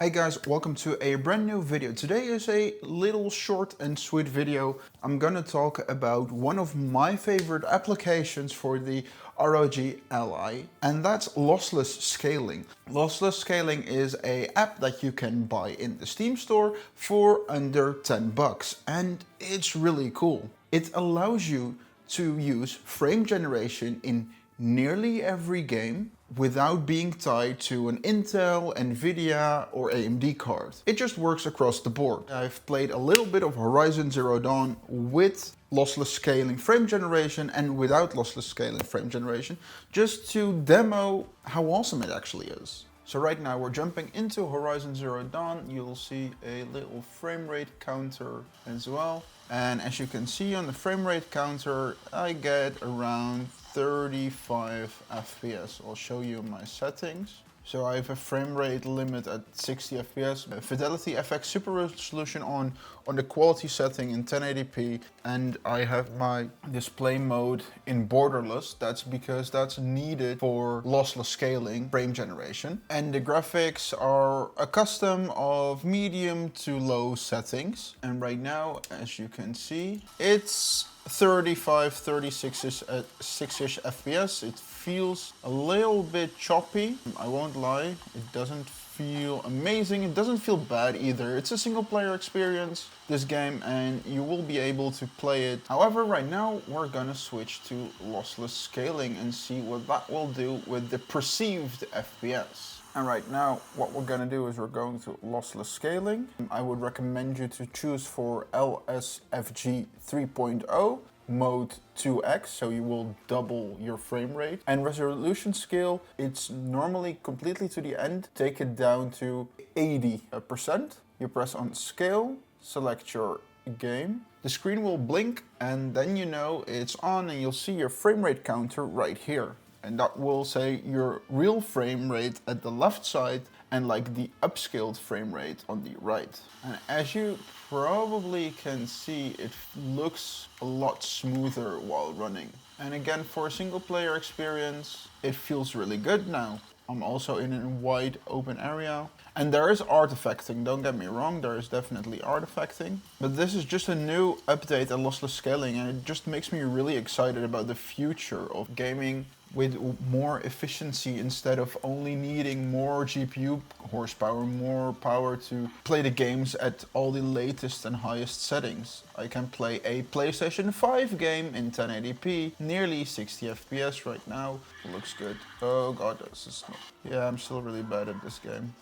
Hey guys, welcome to a brand new video. Today is a little short and sweet video. I'm gonna talk about one of my favorite applications for the ROG Ally, and that's lossless scaling. Lossless scaling is an app that you can buy in the Steam store for under 10 bucks, and it's really cool. It allows you to use frame generation in nearly every game without being tied to an Intel, Nvidia or AMD card. It just works across the board. I've played a little bit of Horizon Zero Dawn with lossless scaling frame generation and without lossless scaling frame generation, just to demo how awesome it actually is. So right now we're jumping into Horizon Zero Dawn. You'll see a little frame rate counter as well. And as you can see on the frame rate counter, I get around 35 FPS. I'll show you my settings. So I have a frame rate limit at 60 FPS, Fidelity FX Super Resolution on the quality setting in 1080p, and I have my display mode in borderless. That's because that's needed for lossless scaling frame generation. And the graphics are a custom of medium to low settings. And right now, as you can see, it's 35, 36-ish FPS. It feels a little bit choppy. I won't lie, it doesn't feel amazing. It doesn't feel bad either. It's a single player experience, this game, and you will be able to play it. However, right now we're gonna switch to lossless scaling and see what that will do with the perceived FPS. And right now, what we're gonna do is we're going to lossless scaling. I would recommend you to choose for LSFG 3.0, mode 2x, so you will double your frame rate. And resolution scale, it's normally completely to the end. Take it down to 80%. You press on scale, select your game. The screen will blink and then you know it's on, and you'll see your frame rate counter right here. And that will say your real frame rate at the left side and like the upscaled frame rate on the right. And as you probably can see, it looks a lot smoother while running. And again, for a single player experience, it feels really good now. I'm also in a wide open area. And there is artifacting, don't get me wrong, there is definitely artifacting. But this is just a new update and lossless scaling, and it just makes me really excited about the future of gaming with more efficiency instead of only needing more GPU horsepower, more power to play the games at all the latest and highest settings. I can play a PlayStation 5 game in 1080p, nearly 60 FPS right now. It looks good. Oh god, this is not... Yeah, I'm still really bad at this game.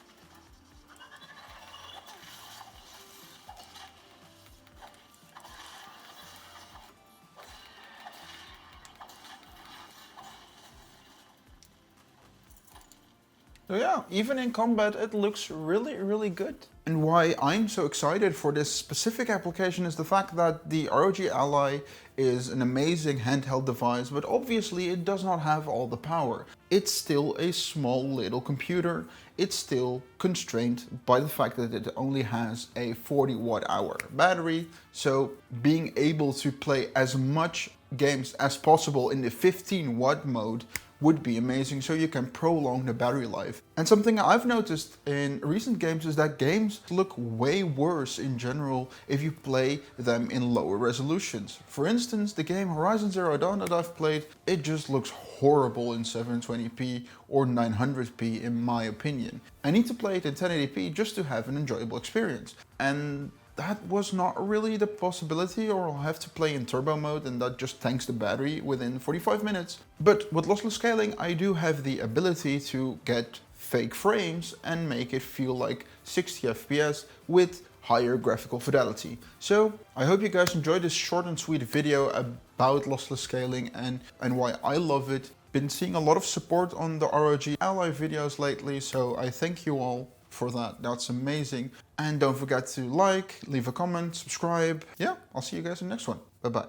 So yeah, even in combat it looks really good. And why I'm so excited for this specific application is the fact that the ROG Ally is an amazing handheld device, but obviously it does not have all the power. It's still a small little computer. It's still constrained by the fact that it only has a 40 watt-hour battery. So being able to play as much games as possible in the 15 watt mode would be amazing, so you can prolong the battery life. And something I've noticed in recent games is that games look way worse in general if you play them in lower resolutions. For instance, the game Horizon Zero Dawn that I've played, it just looks horrible in 720p or 900p in my opinion. I need to play it in 1080p just to have an enjoyable experience. And that was not really the possibility, or I'll have to play in turbo mode and that just tanks the battery within 45 minutes. But with lossless scaling, I do have the ability to get fake frames and make it feel like 60 FPS with higher graphical fidelity. So I hope you guys enjoyed this short and sweet video about lossless scaling and why I love it. Been seeing a lot of support on the ROG Ally videos lately, so I thank you all for that. That's amazing. And don't forget to like, leave a comment, subscribe. Yeah, I'll see you guys in the next one. Bye bye.